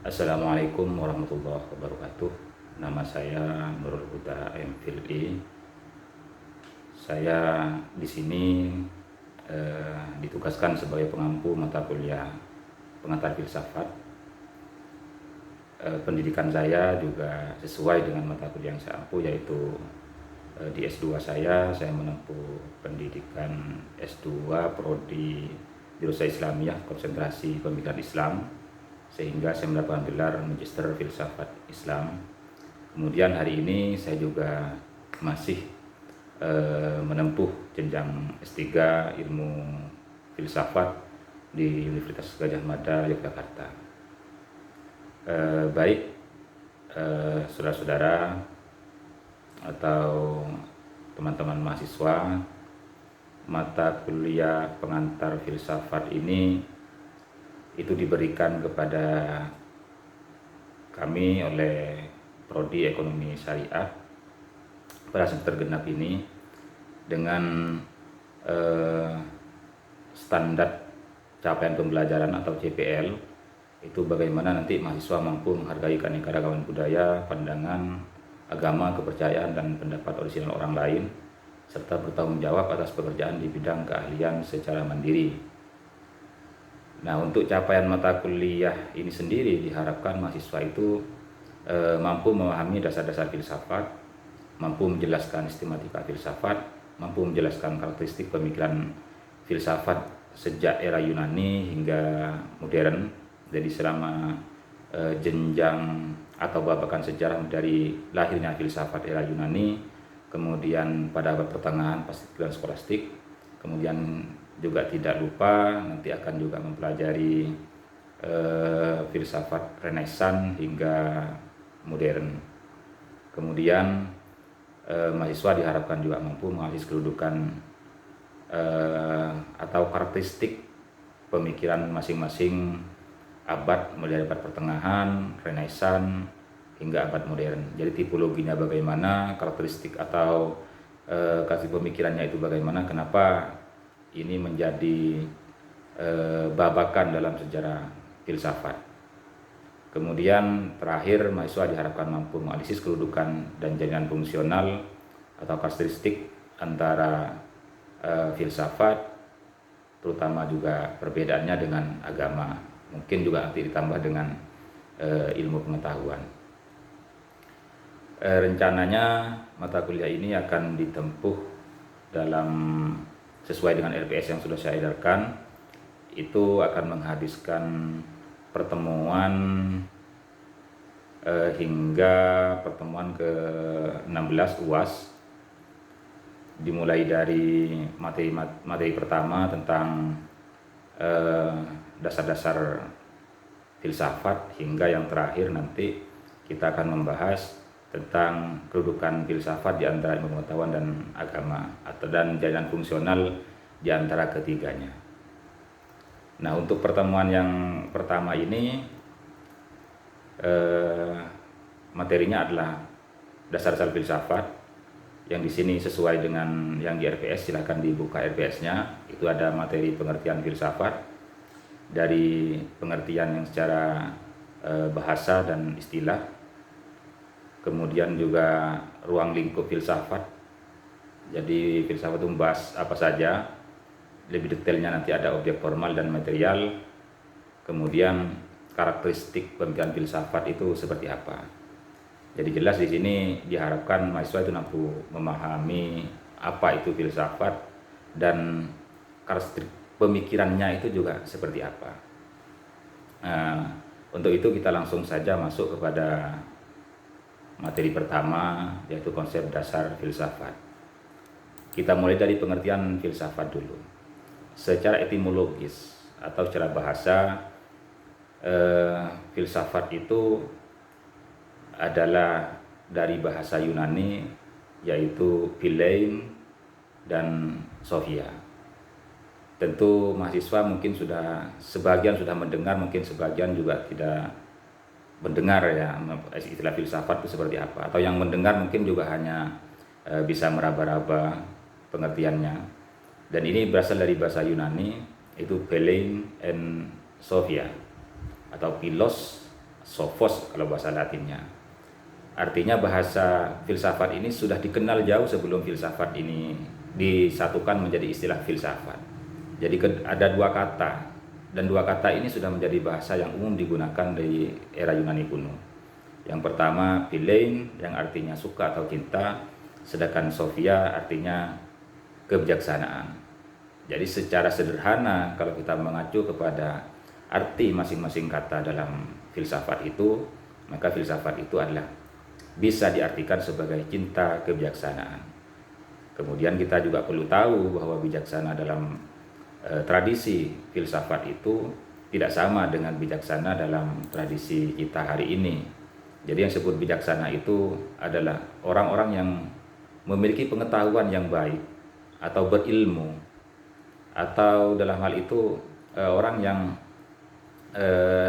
Assalamualaikum warahmatullahi wabarakatuh. Nama saya Nurul Huda MPhilI. Saya di sini ditugaskan sebagai pengampu mata kuliah pengantar filsafat. Pendidikan saya juga sesuai dengan mata kuliah yang saya ampu, yaitu di S2 saya menempuh pendidikan S2 Prodi Dirusai Islamiyah konsentrasi pemikiran Islam, sehingga saya mendapatkan gelar Magister Filsafat Islam. Kemudian hari ini saya juga masih menempuh jenjang S3 Ilmu Filsafat di Universitas Gadjah Mada, Yogyakarta. Baik saudara-saudara atau teman-teman mahasiswa, mata kuliah pengantar filsafat ini itu diberikan kepada kami oleh Prodi Ekonomi Syariah pada semester genap ini dengan standar capaian pembelajaran atau CPL, itu bagaimana nanti mahasiswa mampu menghargai keanekaragaman budaya, pandangan, agama, kepercayaan, dan pendapat orisinal orang lain, serta bertanggung jawab atas pekerjaan di bidang keahlian secara mandiri. Nah, untuk capaian mata kuliah ini sendiri diharapkan mahasiswa itu mampu memahami dasar-dasar filsafat, mampu menjelaskan sistematika filsafat, mampu menjelaskan karakteristik pemikiran filsafat sejak era Yunani hingga modern. Jadi selama jenjang atau babakan sejarah dari lahirnya filsafat era Yunani, kemudian pada abad pertengahan pasca skolastik, kemudian juga tidak lupa nanti akan juga mempelajari filsafat Renaissance hingga modern. Kemudian mahasiswa diharapkan juga mampu menganalisis kedudukan atau karakteristik pemikiran masing-masing abad, mulai dari abad pertengahan, Renaissance hingga abad modern. Jadi tipologinya bagaimana, karakteristik atau karakteristik pemikirannya itu bagaimana, kenapa ini menjadi babakan dalam sejarah filsafat. Kemudian terakhir, mahasiswa diharapkan mampu menganalisis kedudukan dan jaringan fungsional atau karakteristik antara filsafat, terutama juga perbedaannya dengan agama. Mungkin juga nanti ditambah dengan ilmu pengetahuan. Rencananya mata kuliah ini akan ditempuh dalam sesuai dengan RPS yang sudah saya edarkan. Itu akan menghabiskan pertemuan hingga pertemuan ke-16 UAS, dimulai dari materi pertama tentang dasar-dasar filsafat, hingga yang terakhir nanti kita akan membahas tentang kedudukan filsafat di antara ilmu pengetahuan dan agama, atau dan jaringan fungsional di antara ketiganya. Nah, untuk pertemuan yang pertama ini materinya adalah dasar-dasar filsafat, yang di sini sesuai dengan yang di RPS. Silakan dibuka RPS-nya. Itu ada materi pengertian filsafat, dari pengertian yang secara bahasa dan istilah. Kemudian juga ruang lingkup filsafat. Jadi filsafat itu membahas apa saja. Lebih detailnya nanti ada objek formal dan material. Kemudian karakteristik pemikiran filsafat itu seperti apa. Jadi jelas di sini diharapkan mahasiswa itu mampu memahami apa itu filsafat dan karakteristik pemikirannya itu juga seperti apa. Nah, untuk itu kita langsung saja masuk kepada materi pertama, yaitu konsep dasar filsafat. Kita mulai dari pengertian filsafat dulu. Secara etimologis atau secara bahasa, filsafat itu adalah dari bahasa Yunani, yaitu philein dan sophia. Tentu mahasiswa mungkin sebagian sudah mendengar, mungkin sebagian juga tidak mendengar ya istilah filsafat itu seperti apa, atau yang mendengar mungkin juga hanya bisa meraba-raba pengertiannya. Dan ini berasal dari bahasa Yunani, itu philein and sophia, atau philos sophos kalau bahasa Latinnya. Artinya bahasa filsafat ini sudah dikenal jauh sebelum filsafat ini disatukan menjadi istilah filsafat. Jadi ada dua kata, dan dua kata ini sudah menjadi bahasa yang umum digunakan di era Yunani kuno. Yang pertama philein yang artinya suka atau cinta, sedangkan sophia artinya kebijaksanaan. Jadi secara sederhana kalau kita mengacu kepada arti masing-masing kata dalam filsafat itu, maka filsafat itu adalah bisa diartikan sebagai cinta kebijaksanaan. Kemudian kita juga perlu tahu bahwa bijaksana dalam tradisi filsafat itu tidak sama dengan bijaksana dalam tradisi kita hari ini. Jadi yang disebut bijaksana itu adalah orang-orang yang memiliki pengetahuan yang baik atau berilmu, atau dalam hal itu orang yang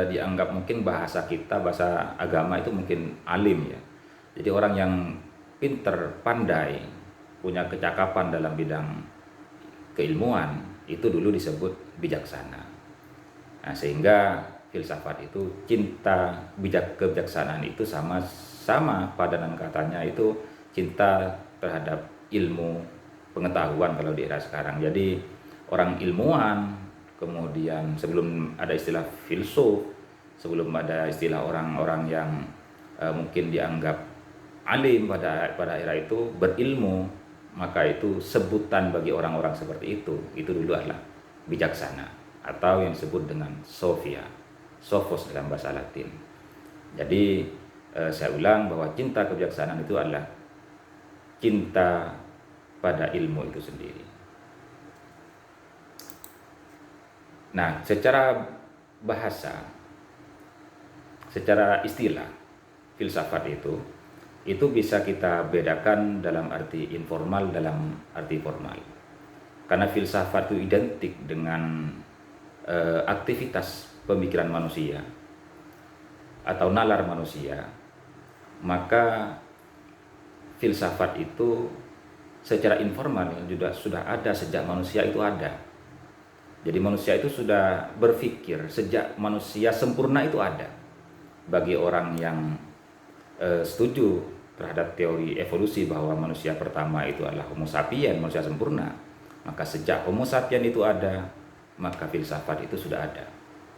dianggap mungkin bahasa kita, bahasa agama itu mungkin alim ya. Jadi orang yang pinter, pandai, punya kecakapan dalam bidang keilmuan, itu dulu disebut bijaksana. Nah, sehingga filsafat itu cinta kebijaksanaan itu sama padanan katanya itu cinta terhadap ilmu pengetahuan kalau di era sekarang. Jadi orang ilmuwan, kemudian sebelum ada istilah filsuf, sebelum ada istilah orang-orang yang mungkin dianggap alim pada era itu, berilmu, maka itu sebutan bagi orang-orang seperti itu dulu adalah bijaksana, atau yang disebut dengan sophia, sophos dalam bahasa Latin. Jadi saya ulang bahwa cinta kebijaksanaan itu adalah cinta pada ilmu itu sendiri. Nah, secara bahasa, secara istilah, filsafat itu bisa kita bedakan dalam arti informal, dalam arti formal. Karena filsafat itu identik dengan aktivitas pemikiran manusia atau nalar manusia, maka filsafat itu secara informal juga sudah ada sejak manusia itu ada. Jadi manusia itu sudah berpikir sejak manusia sempurna itu ada. Bagi orang yang setuju terhadap teori evolusi bahwa manusia pertama itu adalah Homo sapiens, manusia sempurna, maka sejak Homo sapiens itu ada, maka filsafat itu sudah ada.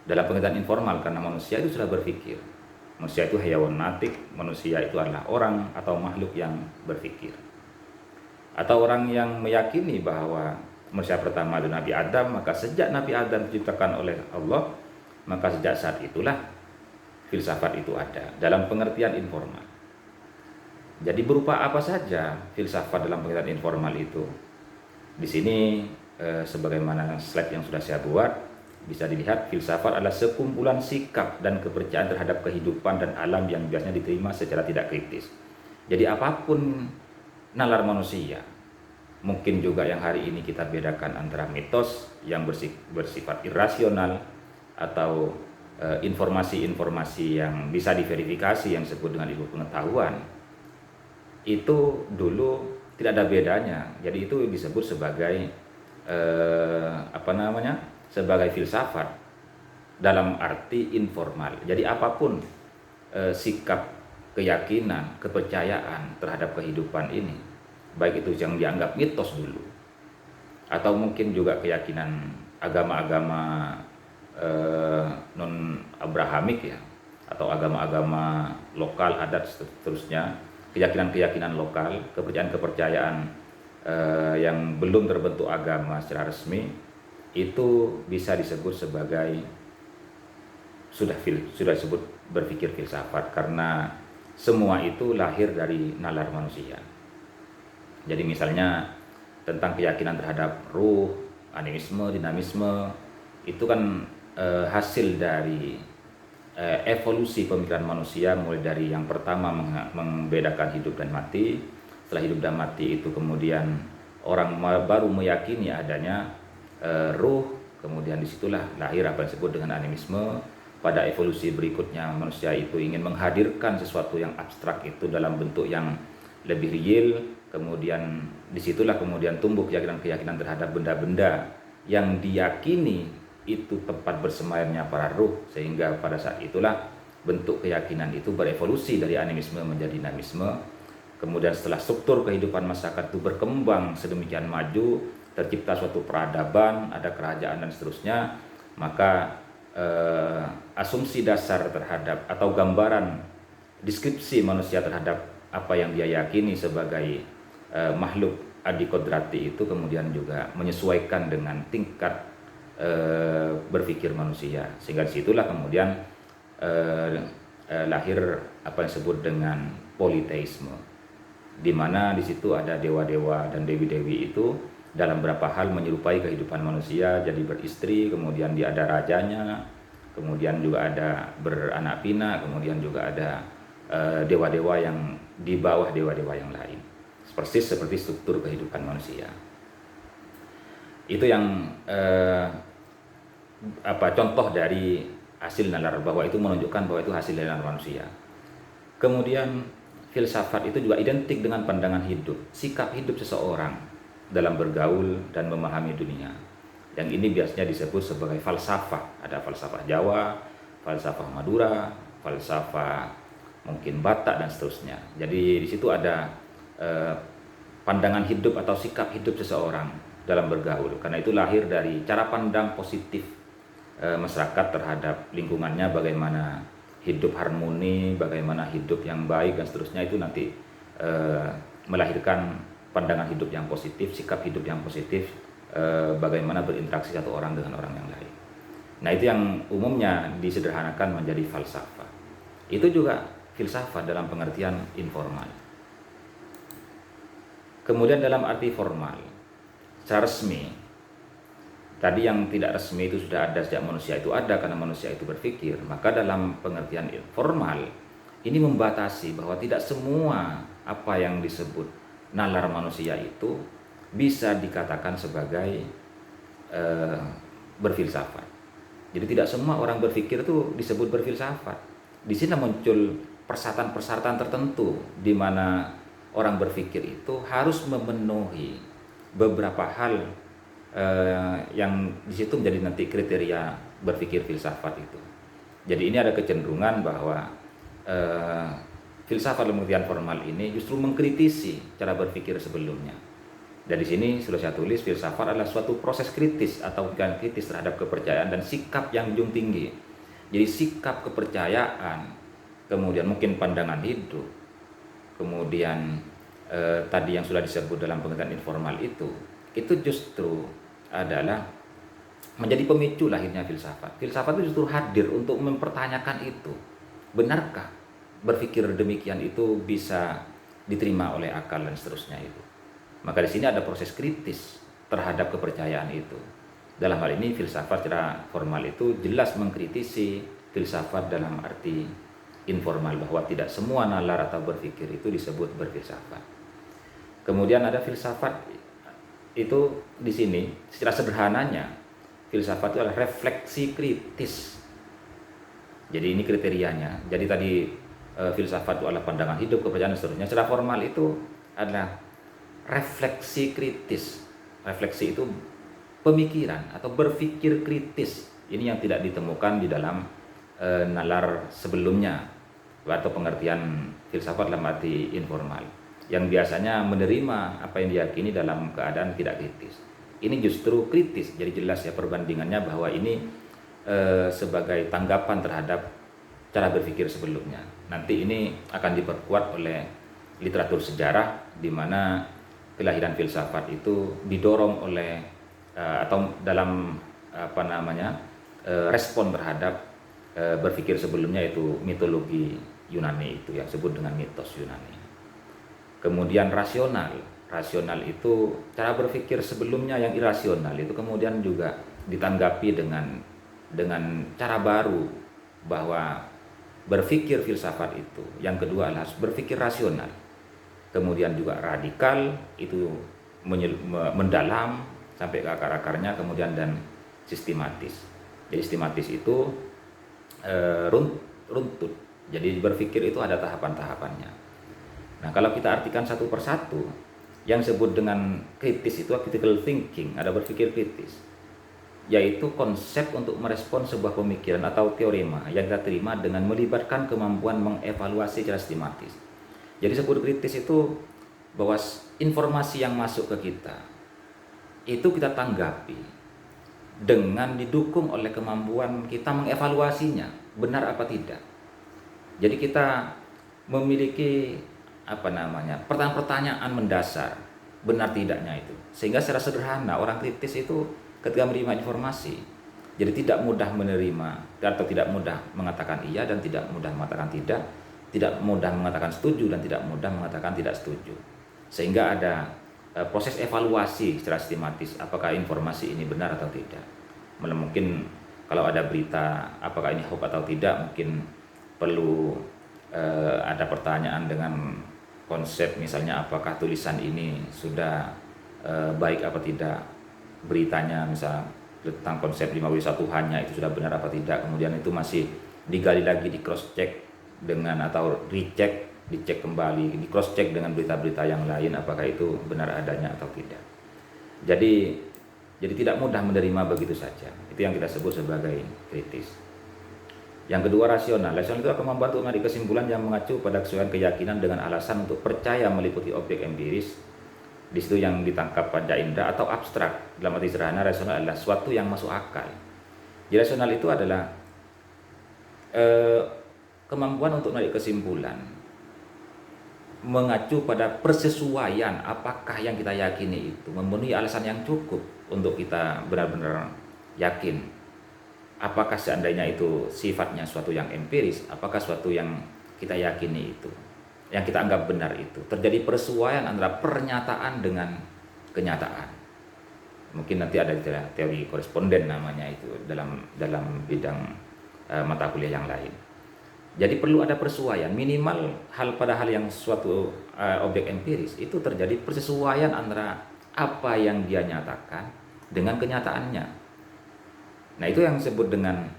Dalam pengertian informal, karena manusia itu sudah berpikir. Manusia itu hayawan natik, manusia itu adalah orang atau makhluk yang berpikir. Atau orang yang meyakini bahwa manusia pertama adalah Nabi Adam, maka sejak Nabi Adam diciptakan oleh Allah, maka sejak saat itulah filsafat itu ada dalam pengertian informal. Jadi berupa apa saja filsafat dalam pengertian informal itu? Di sini sebagaimana slide yang sudah saya buat, bisa dilihat filsafat adalah sekumpulan sikap dan kepercayaan terhadap kehidupan dan alam yang biasanya diterima secara tidak kritis. Jadi apapun nalar manusia, mungkin juga yang hari ini kita bedakan antara mitos yang bersifat irasional atau informasi-informasi yang bisa diverifikasi yang disebut dengan ilmu pengetahuan, itu dulu tidak ada bedanya. Jadi itu disebut sebagai sebagai filsafat dalam arti informal. Jadi apapun sikap, keyakinan, kepercayaan terhadap kehidupan ini, baik itu yang dianggap mitos dulu, atau mungkin juga keyakinan agama-agama non abrahamik ya, atau agama-agama lokal, adat seterusnya, keyakinan-keyakinan lokal, kepercayaan-kepercayaan yang belum terbentuk agama secara resmi, itu bisa disebut sebagai sudah disebut berpikir filsafat, karena semua itu lahir dari nalar manusia. Jadi misalnya tentang keyakinan terhadap ruh, animisme, dinamisme, itu kan hasil dari evolusi pemikiran manusia, mulai dari yang pertama membedakan hidup dan mati. Setelah hidup dan mati itu kemudian orang baru meyakini adanya ruh, kemudian disitulah lahir apa yang disebut dengan animisme. Pada evolusi berikutnya manusia itu ingin menghadirkan sesuatu yang abstrak itu dalam bentuk yang lebih real, kemudian disitulah kemudian tumbuh keyakinan-keyakinan terhadap benda-benda yang diyakini itu tempat bersemayamnya para ruh, sehingga pada saat itulah bentuk keyakinan itu berevolusi dari animisme menjadi dinamisme. Kemudian setelah struktur kehidupan masyarakat itu berkembang sedemikian maju, tercipta suatu peradaban, ada kerajaan dan seterusnya, maka asumsi dasar terhadap atau gambaran deskripsi manusia terhadap apa yang dia yakini sebagai makhluk adikodrati itu kemudian juga menyesuaikan dengan tingkat berpikir manusia, sehingga disitulah kemudian lahir apa yang disebut dengan politeisme, di mana di situ ada dewa-dewa dan dewi-dewi itu dalam beberapa hal menyerupai kehidupan manusia, jadi beristri, kemudian dia ada rajanya, kemudian juga ada beranak pinak, kemudian juga ada dewa-dewa yang di bawah dewa-dewa yang lain, persis seperti struktur kehidupan manusia. Itu yang contoh dari hasil nalar, bahwa itu menunjukkan bahwa itu hasil dari nalar manusia. Kemudian filsafat itu juga identik dengan pandangan hidup, sikap hidup seseorang dalam bergaul dan memahami dunia. Yang ini biasanya disebut sebagai falsafah. Ada falsafah Jawa, falsafah Madura, falsafah mungkin Batak dan seterusnya. Jadi di situ ada pandangan hidup atau sikap hidup seseorang dalam bergaul. Karena itu lahir dari cara pandang positif masyarakat terhadap lingkungannya, bagaimana hidup harmoni, bagaimana hidup yang baik dan seterusnya, itu nanti melahirkan pandangan hidup yang positif, sikap hidup yang positif, bagaimana berinteraksi satu orang dengan orang yang lain. Nah, itu yang umumnya disederhanakan menjadi falsafah. Itu juga filsafat dalam pengertian informal. Kemudian dalam arti formal, secara resmi, tadi yang tidak resmi itu sudah ada sejak manusia itu ada, karena manusia itu berpikir. Maka dalam pengertian informal ini membatasi bahwa tidak semua apa yang disebut nalar manusia itu bisa dikatakan sebagai berfilsafat. Jadi tidak semua orang berpikir itu disebut berfilsafat. Di sini muncul persyaratan-persyaratan tertentu di mana orang berpikir itu harus memenuhi beberapa hal yang di situ menjadi nanti kriteria berpikir filsafat itu. Jadi ini ada kecenderungan bahwa filsafat dalam pengertian formal ini justru mengkritisi cara berpikir sebelumnya. Dari sini sudah saya tulis, filsafat adalah suatu proses kritis atau pikiran kritis terhadap kepercayaan dan sikap yang junjung tinggi. Jadi sikap kepercayaan, kemudian mungkin pandangan hidup, kemudian tadi yang sudah disebut dalam pengertian informal itu justru adalah menjadi pemicu lahirnya filsafat. Filsafat itu justru hadir untuk mempertanyakan itu. Benarkah berpikir demikian itu bisa diterima oleh akal dan seterusnya itu. Maka di sini ada proses kritis terhadap kepercayaan itu. Dalam hal ini filsafat secara formal itu jelas mengkritisi filsafat dalam arti informal, bahwa tidak semua nalar atau berpikir itu disebut berfilsafat. Kemudian ada filsafat itu di sini secara sederhananya, filsafat itu adalah refleksi kritis. Jadi ini kriterianya. Jadi tadi filsafat itu adalah pandangan hidup, kepercayaan dan seterusnya. Secara formal itu adalah refleksi kritis. Refleksi itu pemikiran atau berpikir kritis. Ini yang tidak ditemukan di dalam nalar sebelumnya atau pengertian filsafat dalam arti informal, yang biasanya menerima apa yang diyakini dalam keadaan tidak kritis. Ini justru kritis, jadi jelas ya perbandingannya bahwa ini sebagai tanggapan terhadap cara berpikir sebelumnya. Nanti ini akan diperkuat oleh literatur sejarah, di mana kelahiran filsafat itu didorong oleh atau dalam respon terhadap berpikir sebelumnya, yaitu mitologi Yunani itu yang disebut dengan mitos Yunani. Kemudian rasional itu cara berpikir sebelumnya yang irasional itu kemudian juga ditanggapi dengan cara baru, bahwa berpikir filsafat itu yang kedua adalah berpikir rasional. Kemudian juga radikal itu mendalam sampai ke akar-akarnya, kemudian dan sistematis. Jadi sistematis itu runtut. Jadi berpikir itu ada tahapan-tahapannya. Nah, kalau kita artikan satu persatu, yang disebut dengan kritis itu critical thinking, ada berpikir kritis. yaitu konsep untuk merespon sebuah pemikiran atau teorema yang kita terima dengan melibatkan kemampuan mengevaluasi secara sistematis. Jadi sebut kritis itu bahwa informasi yang masuk ke kita itu kita tanggapi dengan didukung oleh kemampuan kita mengevaluasinya, benar apa tidak. Jadi kita memiliki pertanyaan-pertanyaan mendasar, benar tidaknya itu. Sehingga secara sederhana orang kritis itu ketika menerima informasi, jadi tidak mudah menerima atau tidak mudah mengatakan iya dan tidak mudah mengatakan tidak mudah mengatakan setuju dan tidak mudah mengatakan tidak setuju. Sehingga ada proses evaluasi secara sistematis, apakah informasi ini benar atau tidak. Mungkin kalau ada berita apakah ini hoax atau tidak, mungkin perlu ada pertanyaan dengan konsep misalnya apakah tulisan ini sudah baik apa tidak, beritanya misal tentang konsep 5W1 hanya itu sudah benar apa tidak, kemudian itu masih digali lagi, di cross check dengan atau dicek kembali, di cross check dengan berita-berita yang lain apakah itu benar adanya atau tidak. Jadi tidak mudah menerima begitu saja. Itu yang kita sebut sebagai kritis. Yang kedua, rasional. Rasional itu akan membantu menarik kesimpulan yang mengacu pada kesesuaian keyakinan dengan alasan untuk percaya meliputi objek empiris. Di situ yang ditangkap pada indera atau abstrak. Dalam arti sederhana, rasional adalah suatu yang masuk akal. Jadi rasional itu adalah kemampuan untuk menarik kesimpulan mengacu pada persesuaian apakah yang kita yakini itu memenuhi alasan yang cukup untuk kita benar-benar yakin. Apakah seandainya itu sifatnya suatu yang empiris, apakah suatu yang kita yakini itu, yang kita anggap benar itu, terjadi persesuaian antara pernyataan dengan kenyataan. Mungkin nanti ada teori koresponden namanya itu dalam bidang mata kuliah yang lain. Jadi perlu ada persesuaian, minimal pada hal yang suatu objek empiris itu terjadi persesuaian antara apa yang dia nyatakan dengan kenyataannya. Nah, itu yang disebut dengan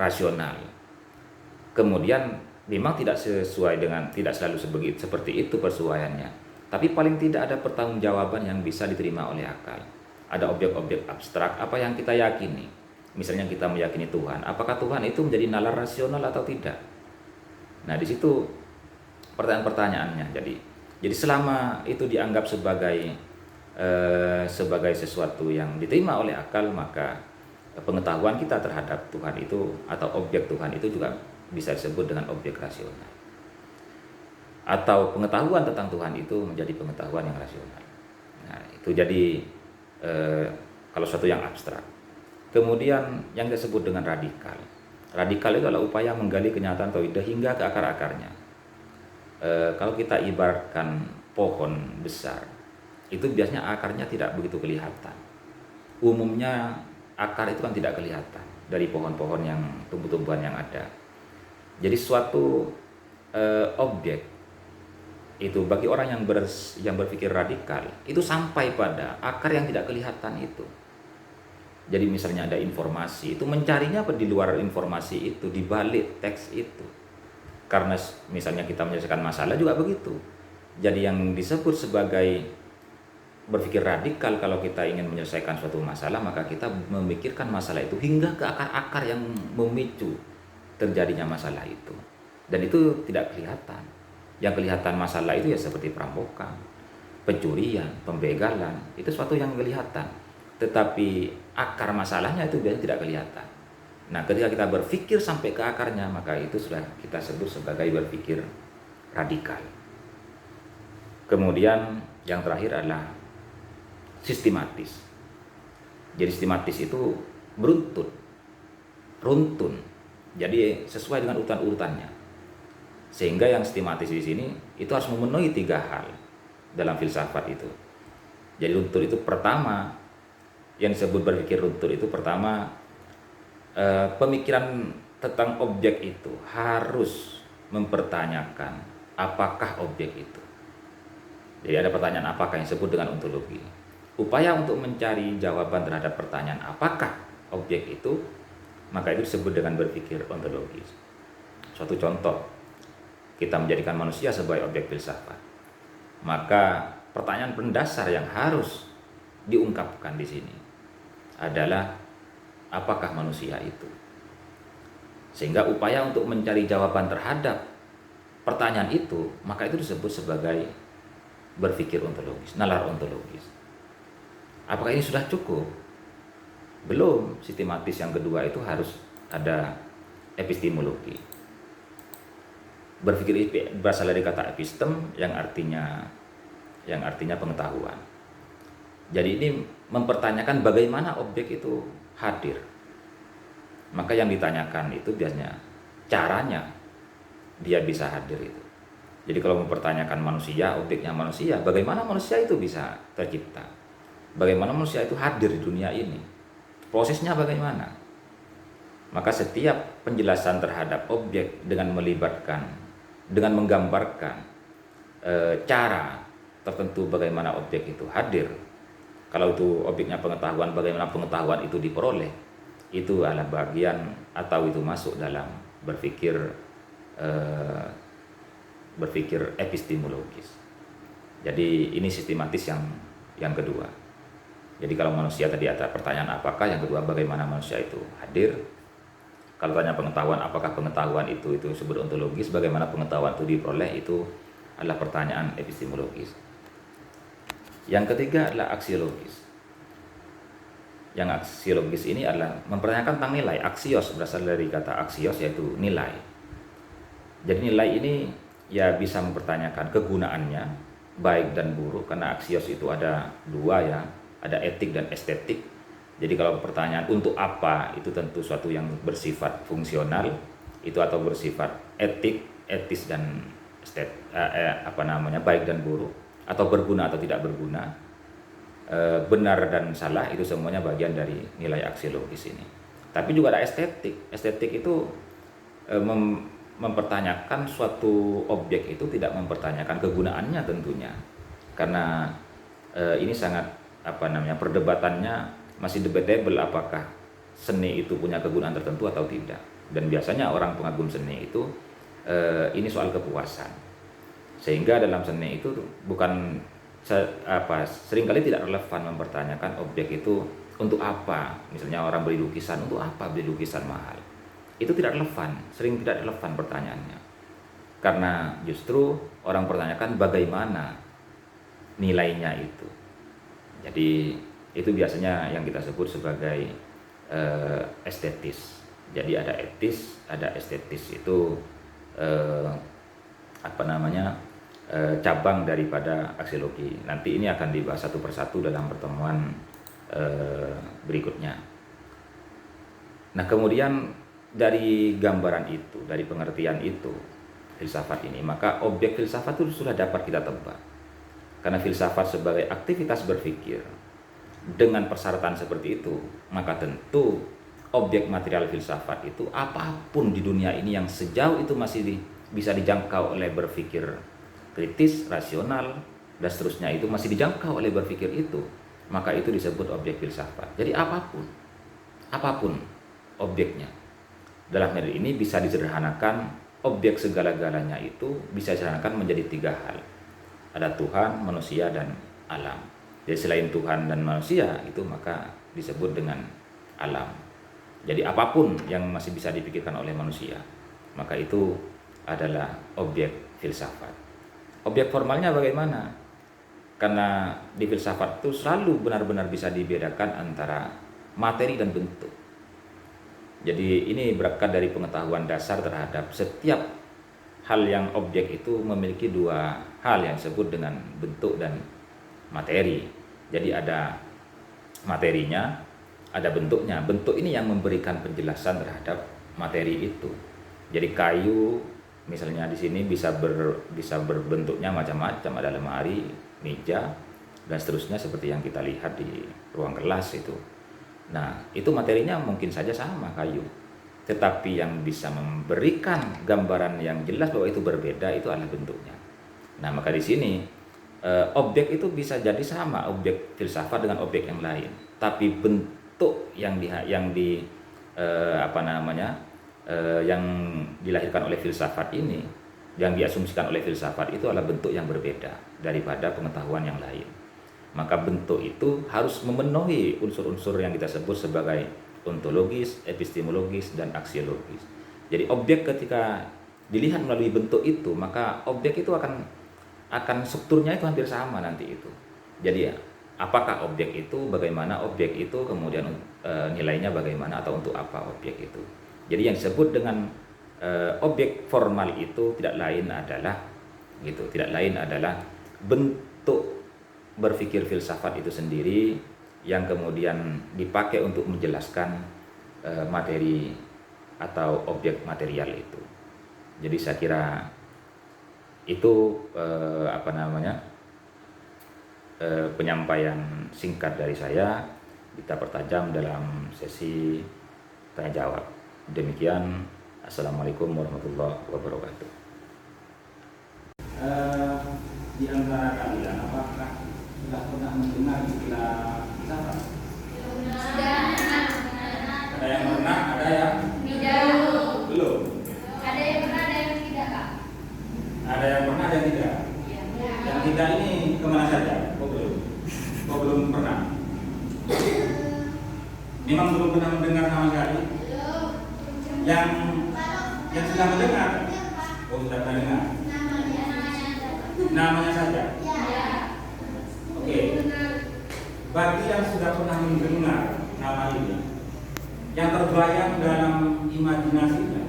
rasional. Kemudian memang tidak selalu seperti itu persesuaiannya, tapi paling tidak ada pertanggungjawaban yang bisa diterima oleh akal. Ada objek-objek abstrak apa yang kita yakini. Misalnya kita meyakini Tuhan, apakah Tuhan itu menjadi nalar rasional atau tidak? Nah, di situ pertanyaan-pertanyaannya. Jadi selama itu dianggap sebagai sesuatu yang diterima oleh akal, maka pengetahuan kita terhadap Tuhan itu atau objek Tuhan itu juga bisa disebut dengan objek rasional. Atau pengetahuan tentang Tuhan itu menjadi pengetahuan yang rasional. Nah, itu jadi kalau suatu yang abstrak. Kemudian yang disebut dengan radikal. Radikal itu adalah upaya menggali kenyataan tauhid hingga ke akar-akarnya. Kalau kita ibaratkan pohon besar, itu biasanya akarnya tidak begitu kelihatan. Umumnya akar itu kan tidak kelihatan dari pohon-pohon yang tumbuh-tumbuhan yang ada. Jadi suatu objek itu bagi orang yang berpikir radikal itu sampai pada akar yang tidak kelihatan itu. Jadi misalnya ada informasi, itu mencarinya di luar informasi itu, di balik teks itu. Karena misalnya kita menyelesaikan masalah juga begitu. Jadi yang disebut sebagai berpikir radikal, kalau kita ingin menyelesaikan suatu masalah, maka kita memikirkan masalah itu hingga ke akar-akar yang memicu terjadinya masalah itu. Dan itu tidak kelihatan. Yang kelihatan masalah itu ya seperti perampokan, pencurian, pembegalan, itu suatu yang kelihatan. Tetapi akar masalahnya itu biasanya tidak kelihatan. Nah, ketika kita berpikir sampai ke akarnya, maka itu sudah kita sebut sebagai berpikir radikal. Kemudian yang terakhir adalah sistematis. Jadi sistematis itu runtun. Jadi sesuai dengan urutan-urutannya. Sehingga yang sistematis di sini itu harus memenuhi 3 hal dalam filsafat itu. Jadi runtun itu pertama, yang disebut berpikir runtun itu pertama, pemikiran tentang objek itu harus mempertanyakan apakah objek itu. Jadi ada pertanyaan apakah yang disebut dengan ontologi. Upaya untuk mencari jawaban terhadap pertanyaan apakah objek itu, maka itu disebut dengan berpikir ontologis. Suatu contoh, kita menjadikan manusia sebagai objek filsafat. Maka pertanyaan mendasar yang harus diungkapkan di sini adalah apakah manusia itu. Sehingga upaya untuk mencari jawaban terhadap pertanyaan itu, maka itu disebut sebagai berpikir ontologis, nalar ontologis. Apakah ini sudah cukup? Belum. Sistematis yang kedua itu harus ada epistemologi. Berpikir berasal dari kata epistem yang artinya pengetahuan. Jadi ini mempertanyakan bagaimana objek itu hadir. Maka yang ditanyakan itu biasanya caranya dia bisa hadir itu. Jadi kalau mempertanyakan manusia, objeknya manusia, bagaimana manusia itu bisa tercipta? Bagaimana manusia itu hadir di dunia ini? Prosesnya bagaimana? Maka setiap penjelasan terhadap objek dengan menggambarkan cara tertentu bagaimana objek itu hadir. Kalau itu objeknya pengetahuan, bagaimana pengetahuan itu diperoleh, itu adalah bagian atau itu masuk dalam berpikir epistemologis. Jadi ini sistematis yang kedua. Jadi kalau manusia tadi ada pertanyaan apakah, yang kedua bagaimana manusia itu hadir. Kalau tanya pengetahuan, apakah pengetahuan itu disebut ontologis, bagaimana pengetahuan itu diperoleh, itu adalah pertanyaan epistemologis. Yang ketiga adalah aksiologis. Yang aksiologis ini adalah mempertanyakan tentang nilai. Aksios berasal dari kata aksios, yaitu nilai. Jadi nilai ini ya bisa mempertanyakan kegunaannya, baik dan buruk, karena aksios itu ada dua ya, ada etik dan estetik. Jadi kalau pertanyaan untuk apa, itu tentu suatu yang bersifat fungsional, itu atau bersifat etis dan baik dan buruk, atau berguna atau tidak berguna, benar dan salah, itu semuanya bagian dari nilai aksiologis ini. Tapi juga ada estetik. Estetik itu mempertanyakan suatu objek itu tidak mempertanyakan kegunaannya tentunya, karena ini sangat perdebatannya masih debatable apakah seni itu punya kegunaan tertentu atau tidak. Dan biasanya orang pengagum seni itu ini soal kepuasan, sehingga dalam seni itu seringkali tidak relevan mempertanyakan objek itu untuk apa. Misalnya orang beli lukisan, untuk apa beli lukisan mahal, itu tidak relevan, sering tidak relevan pertanyaannya, karena justru orang pertanyakan bagaimana nilainya itu. Jadi itu biasanya yang kita sebut sebagai estetis. Jadi ada etis, ada estetis. Itu cabang daripada aksiologi. Nanti ini akan dibahas satu persatu dalam pertemuan berikutnya. Nah, kemudian dari gambaran itu, dari pengertian itu, filsafat ini, maka objek filsafat itu sudah dapat kita tebak. Karena filsafat sebagai aktivitas berpikir dengan persyaratan seperti itu, maka tentu objek material filsafat itu apapun di dunia ini yang sejauh itu masih bisa dijangkau oleh berpikir kritis, rasional, dan seterusnya, itu masih dijangkau oleh berpikir itu, maka itu disebut objek filsafat. Jadi apapun objeknya. Dalam hal ini bisa disederhanakan, objek segala-galanya itu bisa disederhanakan menjadi tiga hal. Ada Tuhan, manusia, dan alam. Jadi selain Tuhan dan manusia itu maka disebut dengan alam. Jadi apapun yang masih bisa dipikirkan oleh manusia, maka itu adalah objek filsafat. Objek formalnya bagaimana? Karena di filsafat itu selalu benar-benar bisa dibedakan antara materi dan bentuk. Jadi ini berangkat dari pengetahuan dasar terhadap setiap hal yang objek itu memiliki dua hal yang disebut dengan bentuk dan materi. Jadi ada materinya, ada bentuknya. Bentuk ini yang memberikan penjelasan terhadap materi itu. Jadi kayu misalnya di sini bisa berbentuknya macam-macam, ada lemari, meja, dan seterusnya seperti yang kita lihat di ruang kelas itu. Nah, itu materinya mungkin saja sama, kayu. Tetapi yang bisa memberikan gambaran yang jelas bahwa itu berbeda itu adalah bentuknya. Nah, maka di sini objek itu bisa jadi sama, objek filsafat dengan objek yang lain, tapi bentuk yang dilahirkan oleh filsafat ini, yang diasumsikan oleh filsafat itu adalah bentuk yang berbeda daripada pengetahuan yang lain. Maka bentuk itu harus memenuhi unsur-unsur yang kita sebut sebagai ontologis, epistemologis, dan aksiologis. Jadi objek ketika dilihat melalui bentuk itu, maka objek itu akan strukturnya itu hampir sama nanti itu. Jadi ya, apakah objek itu, bagaimana objek itu, kemudian nilainya bagaimana atau untuk apa objek itu. Jadi yang disebut dengan objek formal itu tidak lain adalah bentuk berpikir filsafat itu sendiri yang kemudian dipakai untuk menjelaskan materi atau objek material itu. Jadi saya kira itu penyampaian singkat dari saya. Kita pertajam dalam sesi tanya jawab. Demikian, assalamualaikum warahmatullahi wabarakatuh. Di antara kalian apakah sudah pernah mendengar istilah filsafat? Ada yang pernah, ada yang belum. Ada yang pernah, ada yang tidak, Kak. Ada yang pernah, ada yang tidak. Yang tidak ini kemana saja? Kok belum pernah? Memang belum pernah mendengar sama sekali. Yang sudah mendengar, sudah pernah dengar. Namanya saja. Oke. Bagi yang sudah pernah mendengar nama ini, yang terbayang dalam imajinasinya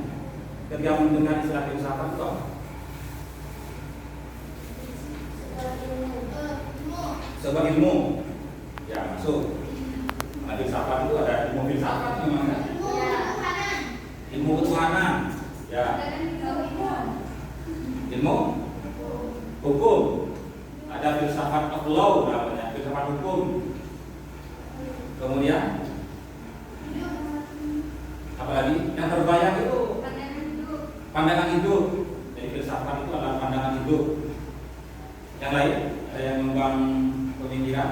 ketika mendengar istilah filsafat itu apa? Sebuah ilmu. Ya, masuk. Nah, filsafat itu ada ilmu filsafat memang kan? Ilmu ketuhanan. Ya. Ilmu hukum. Ada filsafat of law namanya, filsafat hukum. Kemudian apalagi yang terbayang itu pandangan hidup. Jadi filsafat itu adalah pandangan hidup. Yang lain ada yang mengembang pemikiran?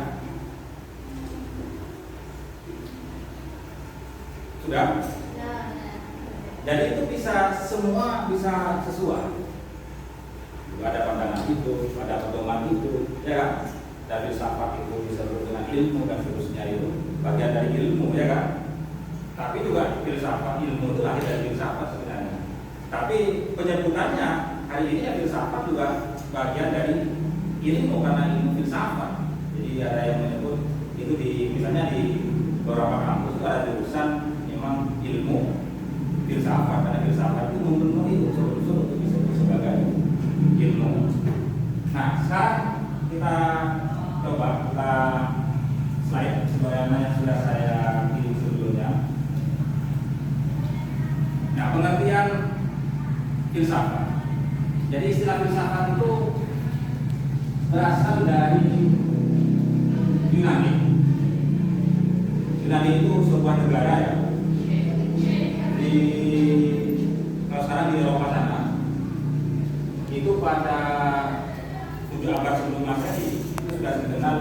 Sudah? Jadi itu semua bisa sesuai. Ada pandangan hidup, ada pedoman hidup, ya kan? Dari filsafat itu disebut dengan ilmu dan seterusnya itu bagian dari ilmu, ya kan? Tapi juga filsafat ilmu itu lahir dari filsafat sebenarnya. Tapi penyebutannya hari ini ya filsafat juga bagian dari ilmu karena ilmu filsafat. Jadi ada yang menyebut itu misalnya di beberapa kampus itu ada jurusan memang ilmu filsafat karena filsafat itu memenuhi unsur-unsur untuk disebut sebagai ilmu. Nah, sekarang kita coba slide sebagaimana yang sudah saya kirim sebelumnya. Nah, pengertian filsafat. Jadi istilah filsafat itu berasal dari Yunani. Yunani itu sebuah negara ya. Kalau sekarang di Eropa sana, itu pada 7 abad sebelum Masehi itu sudah dikenal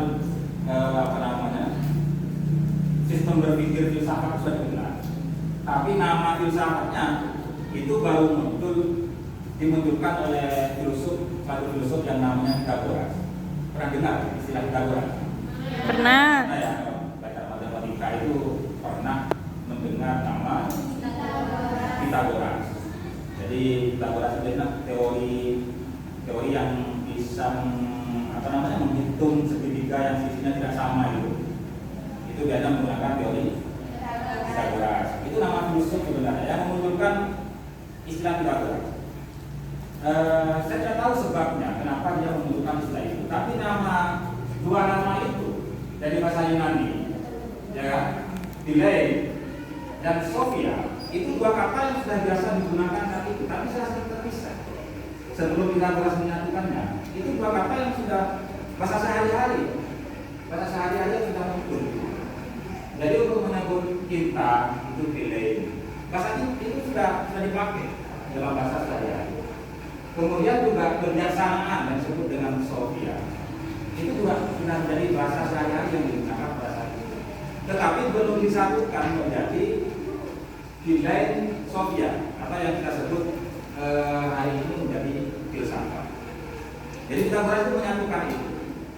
sistem berpikir filsafat sudah dikenal. Tapi nama filsafatnya itu baru dimunculkan oleh satu filosof yang namanya Pythagoras. Pernah dengar istilah Pythagoras? Pernah. Nah, ya, belajar matematika itu pernah mendengar nama Pythagoras. Jadi Pythagoras itu teori yang bisa menghitung segitiga yang sisinya tidak sama itu. Itu biasa menggunakan teori Pythagoras. Itu nama filsuf sebenarnya yang memunculkan istilah Pythagoras. Saya tidak tahu sebabnya kenapa dia memunculkan istilah itu. Tapi dua nama itu dari bahasa Yunani, ya, Philae dan Sophia, itu dua kata yang sudah biasa digunakan saat itu, tapi secara terpisah. Sebelum Pythagoras menyatukannya, itu dua kata yang sudah bahasa sehari-hari yang sudah muncul. Jadi untuk menyebut cinta itu Philae, bahasa itu sudah dipakai dalam bahasa sehari-hari. Kemudian juga kebiasaan yang disebut dengan Sophia, itu juga sudah menjadi bahasa sehari-hari yang digunakan pada saat itu. Tetapi belum disatukan menjadi Philae Sophia, atau yang kita sebut hari ini menjadi filsafat. Jadi Pythagoras itu menyatukan itu.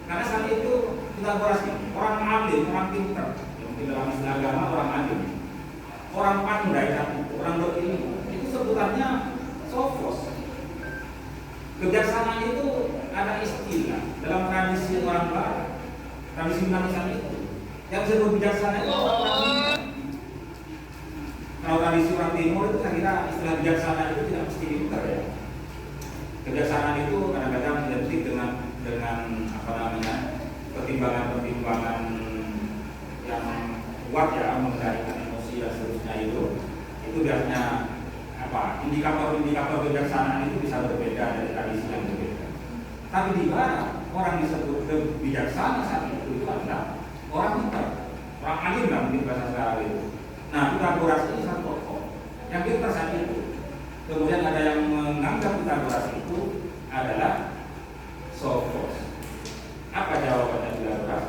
Karena saat itu Pythagoras ini orang alim, orang pintar, mungkin dalam istilah agama orang alim. orang pandai dan orang berilmu itu sebutannya sophos. Kebijaksanaan itu ada istilah dalam tradisi orang Barat, tradisi Yunani itu yang disebut bijaksana itu orang Timur. Kalau tradisi orang Timur itu saya kira istilah bijaksana itu tidak mesti pintar ya. Kebijaksanaan itu kadang-kadang identik dengan apa namanya pertimbangan-pertimbangan yang kuat ya, mengendalikan emosi dan seterusnya itu biasanya apa indikator kebijaksanaan itu bisa berbeda dari tradisi yang berbeda. Tapi di Barat orang disebut bijaksana saat itu adalah orang pintar, orang alim lah mungkin bahasa sekarang itu. Nah, Pitagoras ini satu tokoh yang pintar saat itu. Kemudian ada yang menganggap Pitagoras itu adalah sophos. Apa jawabannya Pitagoras?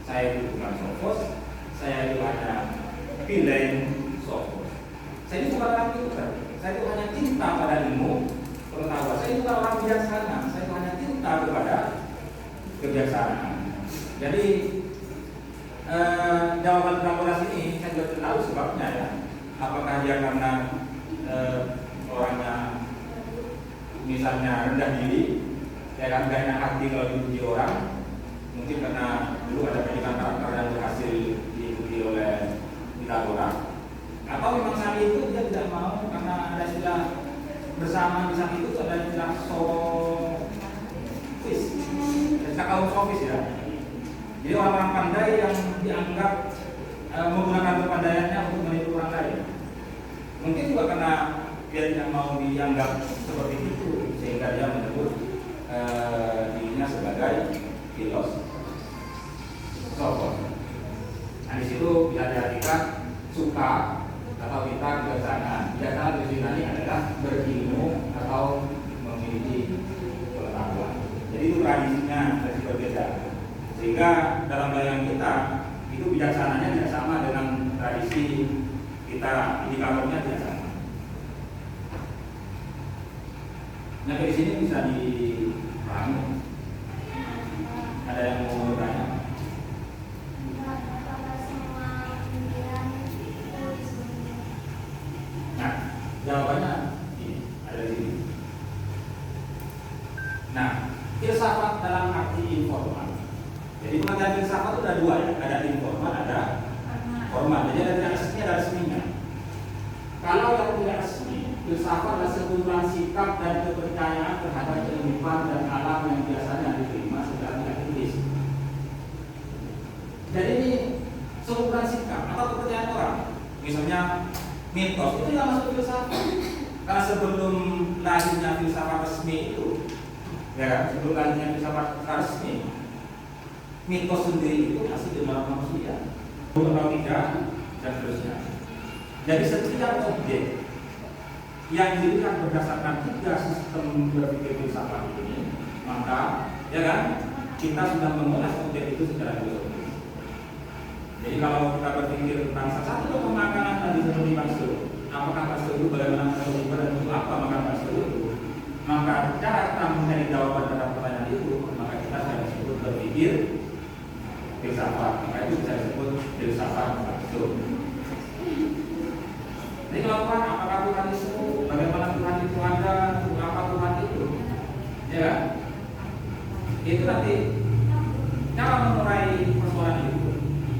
Saya itu bukan sophos, saya itu hanya philein sophos. Saya ini bukan orang pintar, saya itu hanya cinta pada ilmu pengetahuan. Saya itu bukan orang bijaksana, saya itu hanya cinta kepada kebijaksanaan. Jadi jawaban Pitagoras ini saya juga tahu sebabnya ya. Apakah dia karena orangnya misalnya rendah diri, ya kan, gak enak hati kalau dipuji orang, mungkin karena dulu ada pendidikan karakter yang berhasil diikuti oleh Pitagoras, atau memang saat itu dia tidak mau karena ada istilah bersama di saat itu ada istilah sofis, istilah kaum sofis ya. Jadi orang-orang pandai yang dianggap menggunakan kepandaiannya untuk menipu orang lain. Mungkin juga karena dia tidak mau dianggap seperti itu, sehingga dia menyebut dirinya sebagai filosof. Nah di situ bisa diartikan suka atau kita bijaksana. Bijaksana di sini adalah berilmu atau memiliki pengetahuan. Jadi itu tradisinya masih berbeda. Sehingga dalam bayangan kita itu bijaksananya tidak sama dengan tradisi kita, indikatornya tidak sama. Nah dari sini bisa dipahami. Ada yang mau bertanya? Nah jawabannya ini ada di sini. Nah filsafat dalam arti informal. Jadi pengertian filsafat itu ada dua ya, ada informal, ada formal. Jadi ada resmi, ada resminya. Kalau yang tidak resmi, filsafat adalah sekumpulan sikap dan kepercayaan terhadap kehidupan dan alam yang biasanya diterima secara aktivis. Jadi ini sekumpulan sikap atau kepercayaan orang. Misalnya mitos itu tidak masuk filsafat. Karena sebelum lahirnya filsafat resmi itu, ya kan, sebelum lahirnya filsafat resmi, mitos sendiri itu masih di dalam manusia, atau tidak, dan seterusnya. Jadi setiap objek yang dilihat berdasarkan tiga sistem berpikir filsafat ini, maka ya kan, kita sudah mengulas objek itu secara filosofis. Jadi kalau kita berpikir tentang salah satu pemakanan tadi seperti Pasteur, apakah Pasteur itu bagaimana Pasteur dan untuk apa makan Pasteur itu? Maka cara kita mencari jawaban terhadap pertanyaan itu, maka kita harus disebut berpikir filsafat, maka itu bisa disebut filsafat Pasteur. Jadi kalau Tuhan, apakah Tuhan itu, bagaimana Tuhan itu ada, apa Tuhan itu, ya, itu nanti cara mengurai persoalan itu,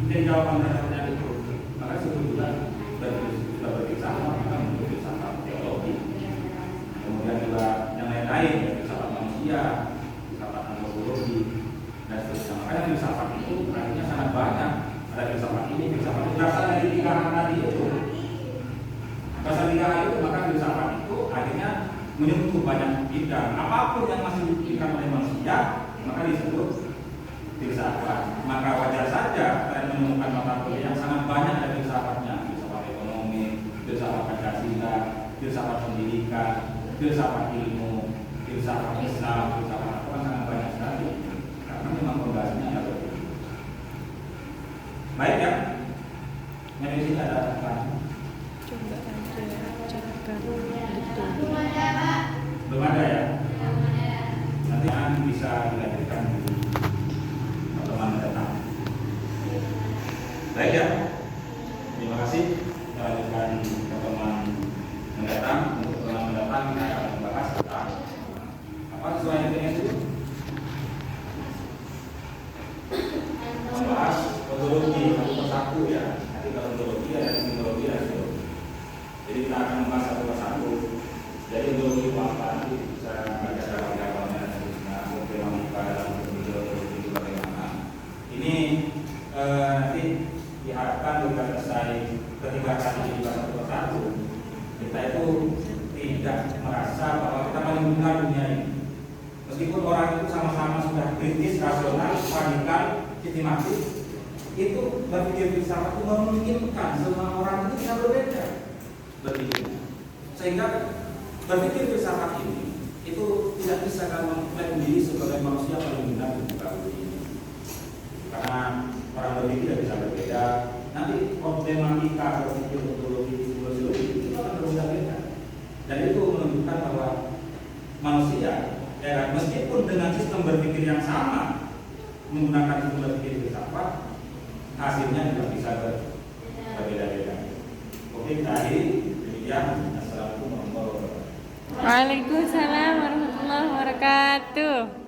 menjadi jawaban terhadap pertanyaan itu, maka sebetulnya sudah berfilsafat, maka menurut filsafat teologi, kemudian juga yang lain-lain, filsafat manusia, filsafat antropologi, dan seterusnya. Makanya filsafat itu artinya sangat banyak. Ada filsafat ini, filsafat itu berasal dari tiga hal tadi itu. Berasal tiga hal itu, maka filsafat itu akhirnya menyentuh banyak bidang. Apapun yang masih dibuktikan oleh manusia, maka disebut filsafat. Maka wajar saja kalian menemukan mata kuliah yang sangat banyak ada filsafatnya, filsafat ekonomi, filsafat Pancasila, filsafat pendidikan, filsafat ilmu, filsafat Islam, filsafat apa, sangat banyak sekali. Karena memang pembahasannya ada begitu. Baik ya. Yang di sini ada apa? Coba aja cekkan gitu. Belum ada ya? Nanti akan bisa dilanjutkan di pertemuan mendatang. Baik ya. Terima kasih. Kita lanjutkan bisa baca dalam agamanya dan problematika dalam pemilu itu bagaimana. Ini nanti diharapkan juga selesai ketika kami di satu persatu, kita itu tidak merasa bahwa kita paling benar dunia ini. Meskipun orang itu sama-sama sudah kritis, rasional, radikal, sistematis, itu berpikir filsafat itu memungkinkan semua orang itu bisa berbeda berpikir. Sehingga berpikir filsafat ini itu tidak bisa kalau mengklaim diri sebagai manusia paling benar di muka bumi ini. Karena orang berpikir tidak bisa berbeda. Nanti problematika berpikir ontologi, filosofi itu akan berbeda-beda. Dan itu menunjukkan bahwa manusia, ya, meskipun dengan sistem berpikir yang sama, menggunakan sistem berpikir filsafat, hasilnya juga bisa berbeda-beda. Oke, tadi demikian. Assalamualaikum warahmatullahi wabarakatuh. Waalaikumsalam warahmatullahi wabarakatuh.